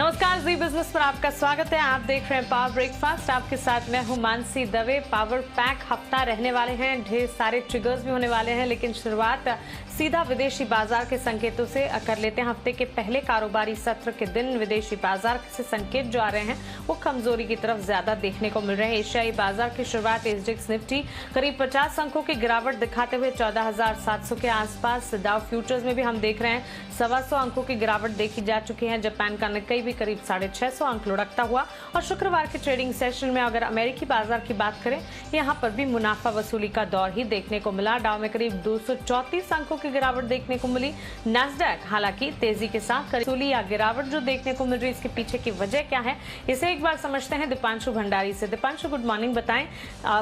नमस्कार, जी बिजनेस पर आपका स्वागत है। आप देख रहे हैं पावर ब्रेकफास्ट। आपके साथ मैं हूं मानसी दवे। पावर पैक हफ्ता रहने वाले हैं, ढेर सारे ट्रिगर्स भी होने वाले हैं, लेकिन शुरुआत सीधा विदेशी बाजार के संकेतों से कर लेते हैं। हफ्ते के पहले कारोबारी सत्र के दिन विदेशी बाजार से संकेत जो आ रहे हैं वो कमजोरी की तरफ ज्यादा देखने को मिल रहे हैं। एशियाई बाजार की शुरुआत एसजीएक्स निफ्टी करीब 50 अंकों की गिरावट दिखाते हुए 14,700 के आसपास। डाउ फ्यूचर्स में भी हम देख रहे हैं 125 अंकों की गिरावट देखी जा चुकी है। जापान का निक्केई भी करीब 650 अंक लुढ़कता हुआ। और शुक्रवार के ट्रेडिंग सेशन में अगर अमेरिकी बाजार की बात करें, यहाँ पर भी मुनाफा वसूली का दौर ही देखने को मिला। डाउ में करीब 234 अंकों की गिरावट देखने को मिली। नैस्डैक हालांकि तेजी के साथ वसूली या गिरावट जो देखने को मिल रही है, इसके पीछे की वजह क्या है, इसे एक बार समझते हैं दीपांशु भंडारी से। Deepanshu, good morning. बताएं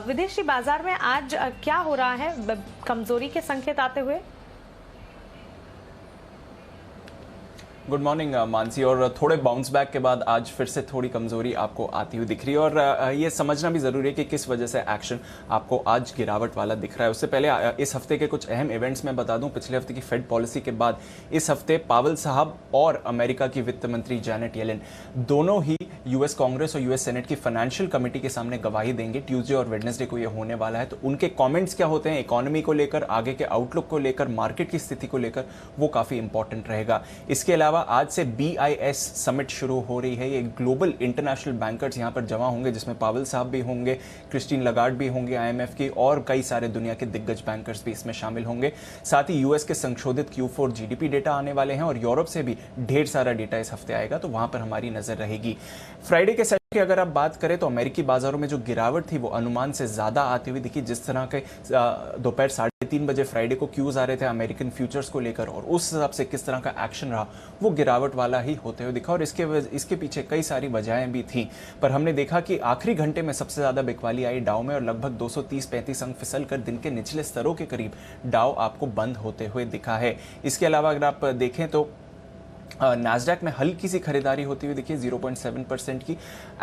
विदेशी बाजार में आज क्या हो रहा है, कमजोरी के संकेत आते हुए? Good morning Mansi. और थोड़े बाउंस बैक के बाद आज फिर से थोड़ी कमजोरी आपको आती हुई दिख रही है, और ये समझना भी जरूरी है कि किस वजह से एक्शन आपको आज गिरावट वाला दिख रहा है। उससे पहले इस हफ्ते के कुछ अहम इवेंट्स में बता दूं। पिछले हफ्ते की फेड पॉलिसी के बाद इस हफ्ते पावेल साहब और अमेरिका की वित्त मंत्री जैनेट येलेन दोनों ही यूएस कांग्रेस और यूएस सेनेट की फाइनेंशियल कमेटी के सामने गवाही देंगे। ट्यूसडे और वेडनेसडे को ये होने वाला है। तो उनके कमेंट्स क्या होते हैं इकोनॉमी को लेकर, आगे के आउटलुक को लेकर, मार्केट की स्थिति को लेकर, वो काफी इंपॉर्टेंट रहेगा। इसके अलावा आज से BIS समिट शुरू हो रही है। ये ग्लोबल इंटरनेशनल बैंकर्स यहां पर जमा होंगे, जिसमें पावेल साहब भी होंगे, क्रिस्टीन लगार्ड भी होंगे IMF की, और कई सारे दुनिया के दिग्गज बैंकर्स भी इसमें शामिल होंगे। साथ ही यूएस के संशोधित Q4 GDP डेटा आने वाले हैं, और यूरोप से भी ढेर सारा डेटा इस हफ्ते आएगा, तो वहां पर हमारी नजर रहेगी। फ्राइडे के की अगर आप बात करें तो अमेरिकी बाजारों में जो गिरावट थी वो अनुमान से ज्यादा आती हुई दिखी। जिस तरह के दोपहर 3:30 बजे फ्राइडे को क्यूज आ रहे थे अमेरिकन फ्यूचर्स को लेकर, और उस हिसाब से किस तरह का एक्शन रहा वो गिरावट वाला ही होते हुए दिखा। और इसके पीछे कई सारी वजहें भी थी, पर हमने देखा कि आखिरी घंटे में सबसे ज्यादा बिकवाली आई डाउ में, और लगभग 230-35 अंक फिसल कर दिन के निचले स्तरों के करीब डाउ आपको बंद होते हुए दिखा है। इसके अलावा अगर आप देखें तो नैस्डैक में हल्की सी खरीदारी होती हुई देखिए 0.7% की।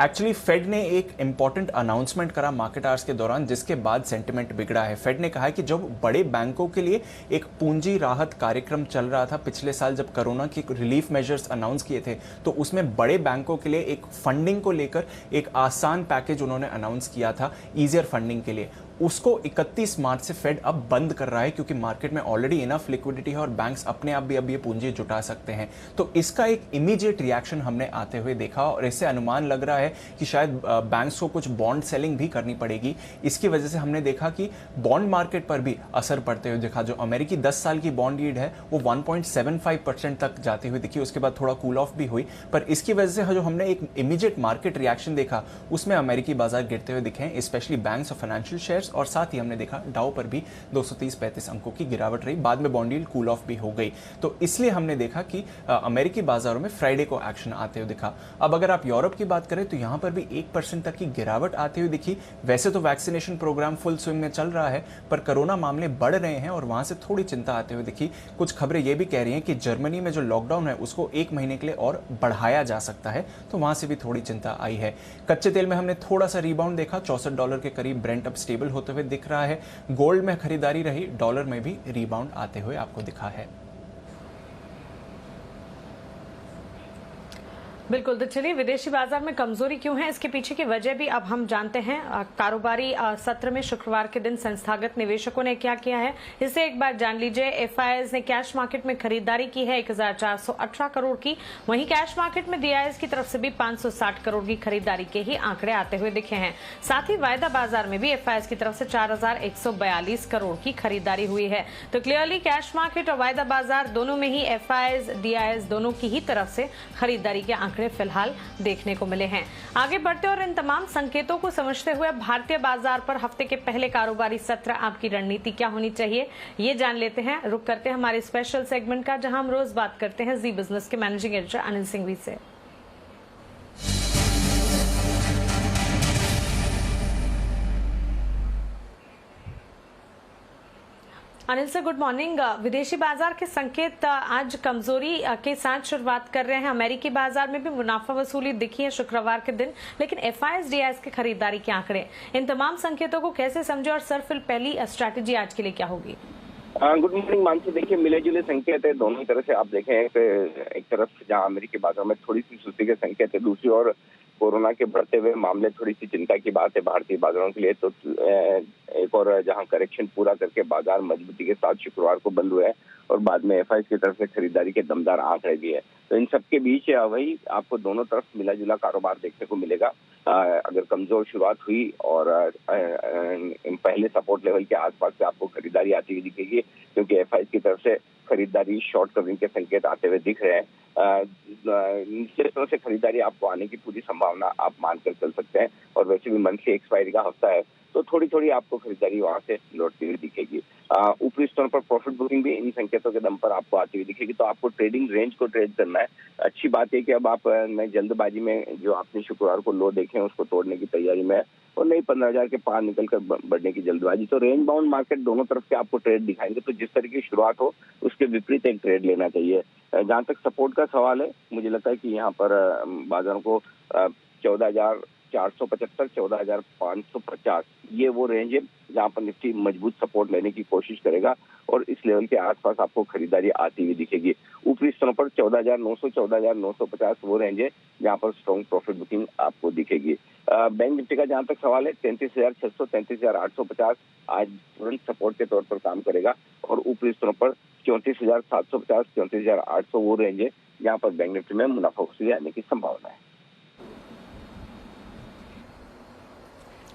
एक्चुअली फेड ने एक इंपॉर्टेंट अनाउंसमेंट करा मार्केट आवर्स के दौरान, जिसके बाद सेंटिमेंट बिगड़ा है। फेड ने कहा है कि जब बड़े बैंकों के लिए एक पूंजी राहत कार्यक्रम चल रहा था पिछले साल, जब कोरोना की रिलीफ मेजर्स अनाउंस किए थे, तो उसमें बड़े बैंकों के लिए एक फंडिंग को लेकर एक आसान पैकेज उन्होंने अनाउंस किया था ईजियर फंडिंग के लिए। उसको 31 मार्च से फेड अब बंद कर रहा है, क्योंकि मार्केट में ऑलरेडी इनफ लिक्विडिटी है और बैंक्स अपने आप भी अब ये पूंजी जुटा सकते हैं। तो इसका एक इमीडिएट रिएक्शन हमने आते हुए देखा, और इससे अनुमान लग रहा है कि शायद बैंक्स को कुछ बॉन्ड सेलिंग भी करनी पड़ेगी। इसकी वजह से हमने देखा कि बॉन्ड मार्केट पर भी असर पड़ते हुए दिखा। जो अमेरिकी 10 साल की बॉन्ड यील्ड है वो 1.75% तक जाती हुई दिखी। उसके बाद थोड़ा कूल ऑफ भी हुई, पर इसकी वजह से जो हमने एक इमीडिएट मार्केट रिएक्शन देखा उसमें अमेरिकी बाजार गिरते हुए दिखे, स्पेशली बैंक्स और फाइनेंशियल शेयर्स। और साथ ही हमने देखा डाउ पर भी 230-35 अंकों की गिरावट रही। बाद में बॉन्ड यील्ड कूल ऑफ भी हो गई। तो इसलिए हमने देखा कि अमेरिकी बाजारों में फ्राइडे को एक्शन आते हुए दिखा। अब अगर आप यूरोप की बात करें तो यहां पर भी 1% तक की गिरावट आती हुई दिखी। वैसे तो वैक्सीनेशन प्रोग्राम फुल स्विंग में चल रहा है, पर कोरोना मामले बढ़ रहे हैं और वहां से थोड़ी चिंता आते हुए दिखी। कुछ खबरें यह भी कह रही हैं कि जर्मनी में जो लॉकडाउन है उसको 1 महीने के लिए और बढ़ाया जा सकता है, तो वहां से भी थोड़ी चिंता आई है। कच्चे तेल में हमने थोड़ा सा रिबाउंड देखा, $64 के करीब ब्रेंट अब स्टेबल होते हुए दिख रहा है। गोल्ड में खरीदारी रही, डॉलर में भी रिबाउंड आते हुए आपको दिखा है। बिल्कुल। तो चलिए, विदेशी बाजार में कमजोरी क्यों है, इसके पीछे की वजह भी अब हम जानते हैं। कारोबारी सत्र में शुक्रवार के दिन संस्थागत निवेशकों ने क्या किया है, इसे एक बार जान लीजिए। FIs ने कैश मार्केट में खरीदारी की है 1418 करोड़ की। वहीं कैश मार्केट में DIs की तरफ से भी 560 करोड़ की खरीदारी के ही आंकड़े आते हुए दिखे हैं। साथ ही वायदा बाजार में भी FIs की तरफ से 4142 करोड़ की खरीदारी हुई है। तो क्लियरली कैश मार्केट और वायदा बाजार दोनों में ही FIs DIs दोनों की ही तरफ से खरीदारी के आंकड़े फिलहाल देखने को मिले हैं। आगे बढ़ते और इन तमाम संकेतों को समझते हुए भारतीय बाजार पर हफ्ते के पहले कारोबारी सत्र आपकी रणनीति क्या होनी चाहिए, ये जान लेते हैं। रुक करते हैं हमारे स्पेशल सेगमेंट का, जहां हम रोज बात करते हैं जी बिजनेस के मैनेजिंग एडिटर अनिल सिंघवी से। Anil sir, good morning. विदेशी बाजार के संकेत आज कमजोरी के साथ शुरुआत कर रहे हैं। अमेरिकी बाजार में भी मुनाफा वसूली दिखी है शुक्रवार के दिन, लेकिन FIs DIs के खरीदारी के आंकड़े, इन तमाम संकेतों को कैसे समझे, और सर फिर पहली स्ट्रैटेजी आज के लिए क्या होगी? Good morning Mansi. देखिए, मिले जुले संकेत है दोनों तरह से। आप देखें, एक तरफ जहां अमेरिकी बाजारों में थोड़ी सी सुस्ती के संकेत है, दूसरी ओर कोरोना के बढ़ते हुए मामले थोड़ी सी चिंता की बात है भारतीय बाजारों के लिए। तो एक और जहां करेक्शन पूरा करके बाजार मजबूती के साथ शुक्रवार को बंद हुए हैं और बाद में एफआई की तरफ से खरीदारी के दमदार आंकड़े भी है। तो इन सबके बीच वही आपको दोनों तरफ मिला जुला कारोबार देखने को मिलेगा। अगर कमजोर शुरुआत हुई और पहले सपोर्ट लेवल के आसपास से आपको खरीदारी आती हुई दिखेगी, क्योंकि एफआई की तरफ से खरीदारी शॉर्ट कवरिंग के संकेत आते हुए दिख रहे हैं। निश्चित तरह से खरीदारी आपको आने की पूरी संभावना आप मानकर चल सकते हैं। और वैसे भी मंथली एक्सपायरी का हफ्ता है, तो थोड़ी थोड़ी आपको खरीदारी वहां से लौटती हुई दिखेगी। ऊपरी स्तर पर प्रॉफिट बुकिंग भी इन संकेतों के दम पर आपको आती हुई दिखेगी। तो आपको ट्रेडिंग रेंज को ट्रेड करना है। अच्छी बात है कि अब आप नए जल्दबाजी में जो आपने शुक्रवार को लो देखे उसको तोड़ने की तैयारी में है और नई 15,000 के पार निकलकर बढ़ने की जल्दबाजी। तो रेंज बाउंड मार्केट दोनों तरफ से आपको ट्रेड दिखाएंगे। तो जिस तरह की शुरुआत हो उसके विपरीत एक ट्रेड लेना चाहिए। जहां तक सपोर्ट का सवाल है, मुझे लगता है कि यहाँ पर बाजारों को 14,475, 14,550 ये वो रेंज है जहां पर निफ्टी मजबूत सपोर्ट लेने की कोशिश करेगा और इस लेवल के आसपास आपको खरीदारी आती हुई दिखेगी। ऊपरी स्तरों पर 14,900, 14,950 वो रेंज है जहां पर स्ट्रॉन्ग प्रॉफिट बुकिंग आपको दिखेगी। बैंक निफ्टी का जहां तक सवाल है, 33,600, 33,850 आज तुरंत सपोर्ट के तौर पर काम करेगा और ऊपरी स्तरों पर 34,750, 34,800 वो रेंज है जहां पर बैंक निफ्टी में मुनाफा वसूली आने की संभावना है।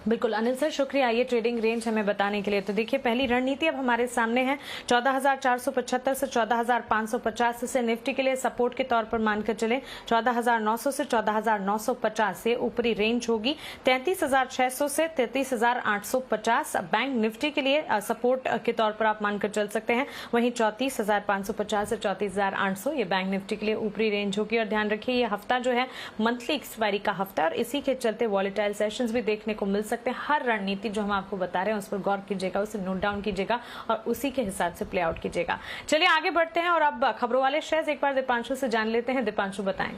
बिल्कुल अनिल सर, शुक्रिया ये ट्रेडिंग रेंज हमें बताने के लिए। तो देखिए, पहली रणनीति अब हमारे सामने है 14,475 से 14,550 से निफ्टी के लिए सपोर्ट के तौर पर मानकर चले। 14,900 से 14,950 ये ऊपरी रेंज होगी। 33,600 से 33,850 बैंक निफ्टी के लिए सपोर्ट के तौर पर आप मानकर चल सकते हैं। वहीं 34,550 से 34,800 ये बैंक निफ्टी के लिए ऊपरी रेंज होगी। और ध्यान रखिए, ये हफ्ता जो है मंथली एक्सपायरी का हफ्ता और इसी के चलते वॉलेटाइल सेशंस भी देखने को मिल सकते हैं। हर रणनीति जो हम आपको बता रहे हैं उस पर गौर कीजिएगा, उसे नोट डाउन कीजिएगा और उसी के हिसाब से प्ले आउट कीजिएगा। चलिए आगे बढ़ते हैं और अब खबरों वाले शेयर्स एक बार दीपांशु से जान लेते हैं। दीपांशु बताएं।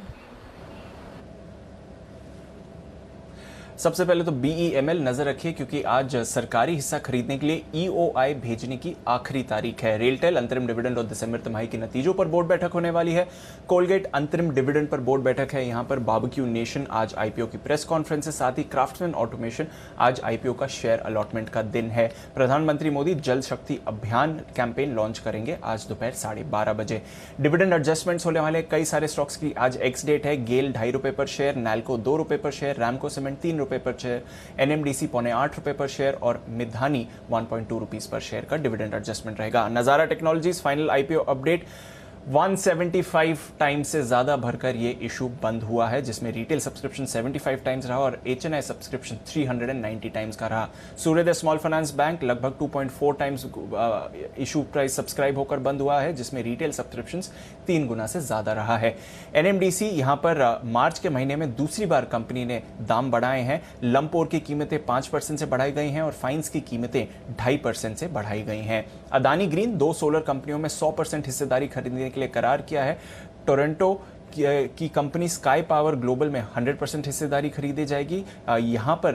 सबसे पहले तो BEML नजर रखिए, क्योंकि आज सरकारी हिस्सा खरीदने के लिए EOI भेजने की आखिरी तारीख है। रेलटेल अंतरिम डिविडेंड और दिसंबर तिमाही के नतीजों पर बोर्ड बैठक होने वाली है। कोलगेट अंतरिम डिविडेंड पर बोर्ड बैठक है। यहां पर बारबेक्यू नेशन आज IPO की प्रेस कॉन्फ्रेंस है। साथ ही क्राफ्ट्समैन ऑटोमेशन आज IPO का शेयर अलॉटमेंट का दिन है। प्रधानमंत्री मोदी जल शक्ति अभियान कैंपेन लॉन्च करेंगे आज दोपहर 12:30 बजे। डिविडेंड एडजस्टमेंट्स होने वाले कई सारे स्टॉक्स की आज एक्स डेट है। गेल ₹2.5 पर शेयर, नैल्को ₹2 पर शेयर, रैमको सीमेंट ₹3 पर शेयर, NMDC ₹8.25 पर शेयर और मिधानी ₹1.2 पर शेयर का डिविडेंड एडजस्टमेंट रहेगा। नजारा technologies final IPO update 175 times से ज्यादा भरकर ये इशू बंद हुआ है, जिसमें रिटेल सब्सक्रिप्शन 75 टाइम्स रहा और HNI सब्सक्रिप्शन 390 टाइम्स का रहा। सूर्योदय स्मॉल फाइनेंस बैंक लगभग 2.4 टाइम्स इशू प्राइस सब्सक्राइब होकर बंद हुआ है, जिसमें रिटेल सब्सक्रिप्शन 3 गुना से ज्यादा रहा है। NMDC यहां पर मार्च के महीने में दूसरी बार कंपनी ने दाम बढ़ाए हैं। लंपोर की कीमतें 5% से बढ़ाई गई हैं और फाइन्स की कीमतें 2.5% से बढ़ाई गई हैं। अदानी ग्रीन 2 सोलर कंपनियों में 100% हिस्सेदारी खरीदने के लिए करार किया है। टोरंटो की कंपनी स्काई पावर ग्लोबल में 100% हिस्सेदारी खरीदी जाएगी। यहां पर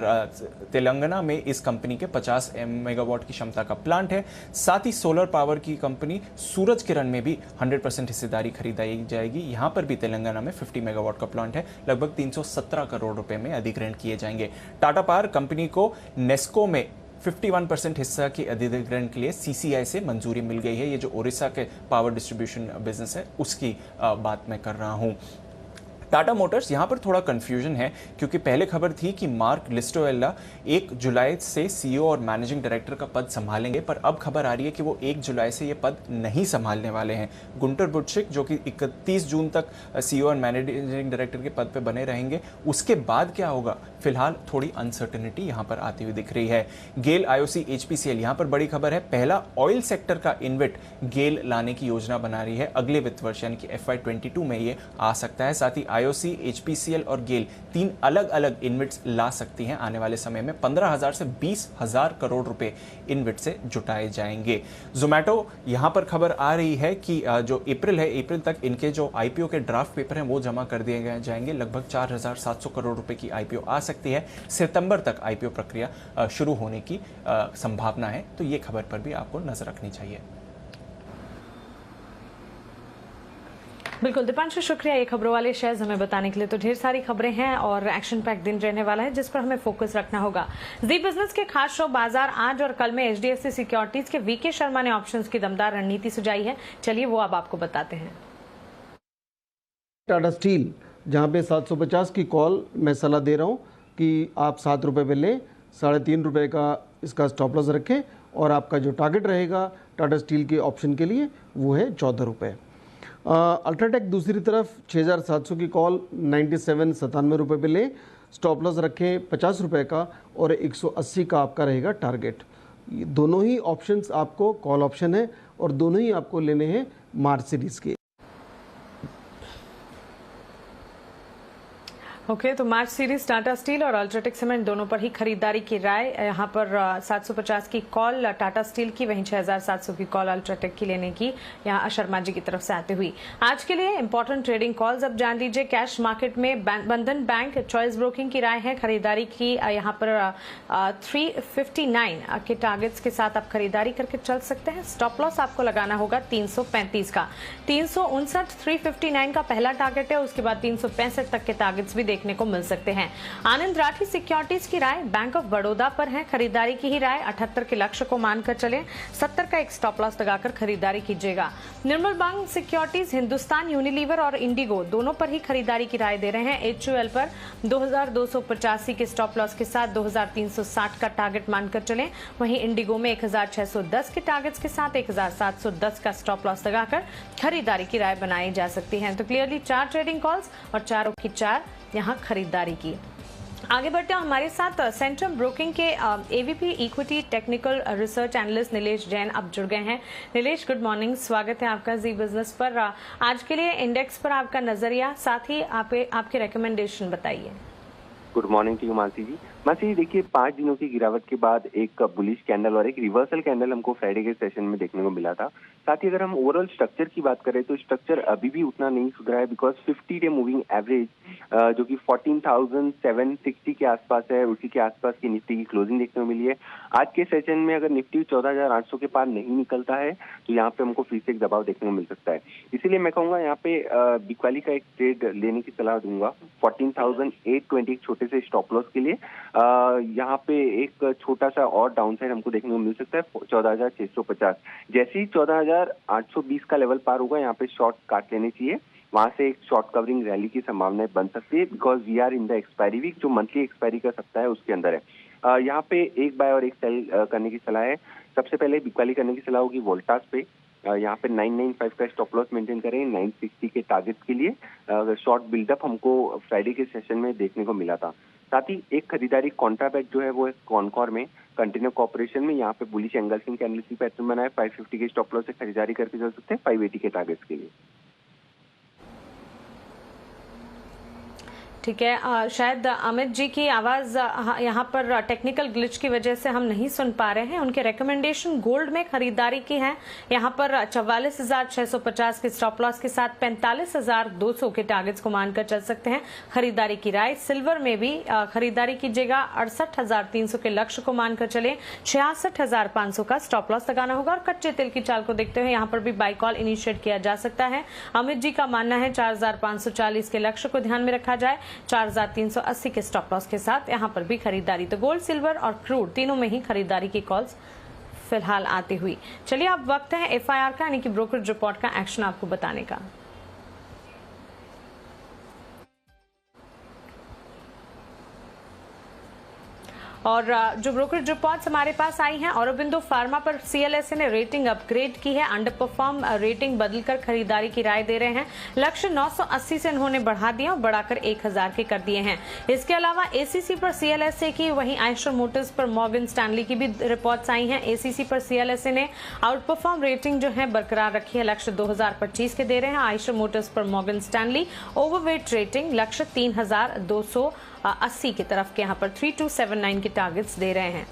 तेलंगाना में इस कंपनी के 50 मेगावाट की क्षमता का प्लांट है। साथ ही सोलर पावर की कंपनी सूरज किरण में भी 100% हिस्सेदारी खरीदाई जाएगी। यहां पर भी तेलंगाना में 50 मेगावाट का प्लांट है। लगभग 317 करोड़ रुपए में अधिग्रहण किए जाएंगे। टाटा पावर कंपनी को नेस्को में 51% हिस्सा की अधिग्रहण के लिए CCI से मंजूरी मिल गई है। ये जो उड़ीसा के पावर डिस्ट्रीब्यूशन बिजनेस है उसकी बात मैं कर रहा हूं। टाटा मोटर्स यहां पर थोड़ा कंफ्यूजन है, क्योंकि पहले खबर थी कि मार्क लिस्टोएला 1 जुलाई से CEO और मैनेजिंग डायरेक्टर का पद संभालेंगे, पर अब खबर आ रही है कि वो 1 जुलाई से ये पद नहीं संभालने वाले हैं। गुंटर बुटशिक जो कि 31 जून तक CEO और मैनेजिंग डायरेक्टर के पद पे बने रहेंगे। उसके बाद क्या होगा, फिलहाल थोड़ी अनसर्टेनिटी यहां पर आती हुई दिख रही है। गेल IOC HPCL यहां पर बड़ी खबर है। पहला ऑयल सेक्टर का इन्वेट गेल लाने की योजना बना रही है। अगले वित्त वर्ष यानी कि FY22 में ये आ सकता है। साथ ही IOC, HPCL और गेल 3 अलग अलग इन्वेट्स ला सकती हैं आने वाले समय में। 15,000 से 20,000 करोड़ रुपए इन्वेट से जुटाए जाएंगे। जोमैटो यहां पर खबर आ रही है कि जो अप्रैल है, अप्रैल तक इनके जो IPO के ड्राफ्ट पेपर हैं वो जमा कर दिए जाएंगे। लगभग 4,700 करोड़ रुपए की IPO आ सकती है। सितंबर तक IPO प्रक्रिया शुरू होने की संभावना है। तो ये खबर पर भी आपको नजर रखनी चाहिए। बिल्कुल दीपांशु, शुक्रिया ये खबरों वाले शेयर्स हमें बताने के लिए। तो ढेर सारी खबरें हैं और एक्शन पैक दिन रहने वाला है जिस पर हमें फोकस रखना होगा। जी बिजनेस के खास शो बाजार आज और कल में एचडीएफसी सिक्योरिटीज के वीके शर्मा ने ऑप्शंस की दमदार रणनीति सुझाई है। चलिए वो अब आपको बताते हैं। टाटा स्टील जहां पे 750 की कॉल मैं सलाह दे रहा हूं कि आप 7 रुपये पे लें, 3.5 रुपये का इसका स्टॉप लॉस रखें और आपका जो टारगेट रहेगा टाटा स्टील के ऑप्शन के लिए वो है 14 रुपये। अल्ट्राटेक दूसरी तरफ 6700 की कॉल 97 रुपये पे लें, स्टॉप लॉस रखें 50 रुपये का और 180 का आपका रहेगा टारगेट। दोनों ही ऑप्शंस आपको कॉल ऑप्शन है और दोनों ही आपको लेने हैं मार्च सीरीज़ के। ओके, तो मार्च सीरीज टाटा स्टील और अल्ट्राटेक सीमेंट दोनों पर ही खरीदारी की राय। यहाँ पर 750 की कॉल टाटा स्टील की, वहीं 6700 की कॉल अल्ट्राटेक की लेने की यहाँ शर्मा जी की तरफ से आते हुई। आज के लिए इंपॉर्टेंट ट्रेडिंग कॉल्स अब जान लीजिए। कैश मार्केट में बंधन बैंक चॉइस ब्रोकिंग की राय है खरीदारी की। यहाँ पर 359 के टारगेट्स के साथ आप खरीदारी करके चल सकते हैं। स्टॉप लॉस आपको लगाना होगा 335 का। 359 359 का पहला टारगेट है, उसके बाद 365 तक के टारगेट्स भी देखने को मिल सकते हैं। आनंद राठी सिक्योरिटीज की राय बैंक ऑफ बड़ौदा पर है, खरीदारी की ही राय। 78 के लक्ष्य को मानकर चलें, 70 का एक स्टॉप लॉस लगाकर खरीदारी कीजिएगा। निर्मल बैंक सिक्योरिटीज हिंदुस्तान यूनिलीवर और इंडिगो दोनों पर ही खरीदारी की राय दे रहे हैं। एचयूएल पर 2285 के स्टॉप लॉस के साथ 2360 का टारगेट मानकर चलें। वहीं इंडिगो में 1610 के टारगेट्स के साथ 1710 का स्टॉप लॉस लगाकर खरीदारी की राय बनाई जा सकती है। तो क्लियरली 4 ट्रेडिंग कॉल्स और चारों की 4 यहाँ खरीदारी की। आगे बढ़ते हैं, हमारे साथ सेंट्रम ब्रोकिंग के AVP equity technical research analyst Nilesh Jain अब जुड़ गए हैं। नीलेश, गुड मॉर्निंग, स्वागत है आपका जी बिजनेस पर। आज के लिए इंडेक्स पर आपका नजरिया, साथ ही आपके रिकमेंडेशन बताइए। Good morning to you Mansi ji. Mansi ji देखिए, 5 दिनों की गिरावट के बाद एक बुलिश कैंडल और एक रिवर्सल कैंडल हमको फ्राइडे के सेशन में देखने को मिला था। साथ ही अगर हम ओवरऑल स्ट्रक्चर की बात करें तो स्ट्रक्चर अभी भी उतना नहीं सुधरा है, बिकॉज 50 डे मूविंग एवरेज जो कि 14,760 के आसपास है, उसी के आसपास की निफ्टी की क्लोजिंग देखने को मिली है। आज के सेशन में अगर निफ्टी 14,800 के पार नहीं निकलता है तो यहाँ पे हमको फिर से एक दबाव देखने को मिल सकता है। इसीलिए मैं कहूँगा यहाँ पे बिकवाली का एक ट्रेड लेने की सलाह दूंगा 14,820 एक छोटे से स्टॉप लॉस के लिए। यहाँ पे एक छोटा सा और डाउन साइड हमको देखने को मिल सकता है 14,650। जैसे ही 14,820 का लेवल पार होगा यहाँ पे शॉर्ट काट लेने चाहिए, वहां से एक शॉर्ट कवरिंग रैली की संभावनाएं बन सकती है, because we are in the expiry week, जो मंथली एक्सपायरी का सप्ताह है उसके अंदर है। यहाँ पे एक बाय और एक सेल करने की सलाह है। सबसे पहले बिकवाली करने की सलाह होगी वोल्टास पे। यहाँ पे 995 का स्टॉप लॉस मेंटेन करें 960 के टारगेट के लिए। शॉर्ट बिल्डअप हमको फ्राइडे के सेशन में देखने को मिला था। साथ ही एक खरीदारी कॉन्ट्राबैक जो है वो कॉनकॉर में कंटिन्यू कॉर्पोरेशन में यहाँ पे बुलिश एंगल्फिंग कैंडल की पैटर्न बनाए 550 के स्टॉप लॉस से खरीदारी करके चल सकते हैं 580 के टारगेट्स के लिए। ठीक है, शायद अमित जी की आवाज यहाँ पर टेक्निकल ग्लिच की वजह से हम नहीं सुन पा रहे हैं। उनके रिकमेंडेशन गोल्ड में खरीदारी की है, यहाँ पर 44,650 के स्टॉप लॉस के साथ 45,200 के टारगेट्स को मानकर चल सकते हैं, खरीदारी की राय। सिल्वर में भी खरीदारी कीजिएगा, 68,300 के लक्ष्य को मानकर चले, 66,500 का स्टॉप लॉस लगाना होगा। और कच्चे तेल की चाल को देखते हुए यहाँ पर भी बाई कॉल इनिशिएट किया जा सकता है। अमित जी का मानना है 4,540 के लक्ष्य को ध्यान में रखा जाए, 4,380 के स्टॉप लॉस के साथ यहाँ पर भी खरीदारी। तो गोल्ड, सिल्वर और क्रूड तीनों में ही खरीदारी की कॉल्स फिलहाल आती हुई। चलिए अब वक्त है एफआईआर का, यानी कि ब्रोकरेज रिपोर्ट का एक्शन आपको बताने का। और जो ब्रोकरेज रिपोर्ट्स हमारे पास आई हैं, औरोबिंदो फार्मा पर सीएलएसए ने रेटिंग अपग्रेड की है, अंडर परफॉर्म रेटिंग बदलकर खरीदारी की राय दे रहे हैं। लक्ष्य 980 से उन्होंने बढ़ा दिया और बढ़ाकर 1000 के कर दिए हैं। इसके अलावा एसीसी पर सीएलएसए की, वहीं आइशर मोटर्स पर मॉर्गन स्टैनली की भी रिपोर्ट्स आई हैं। एसीसी पर सीएलएसए ने आउट परफॉर्म रेटिंग जो है बरकरार रखी है, लक्ष्य 2025 के दे रहे हैं। आइशर मोटर्स पर मॉर्गन स्टैनली ओवरवेट रेटिंग लक्ष्य 3280 की तरफ के यहाँ पर 3279 के टारगेट्स दे रहे हैं।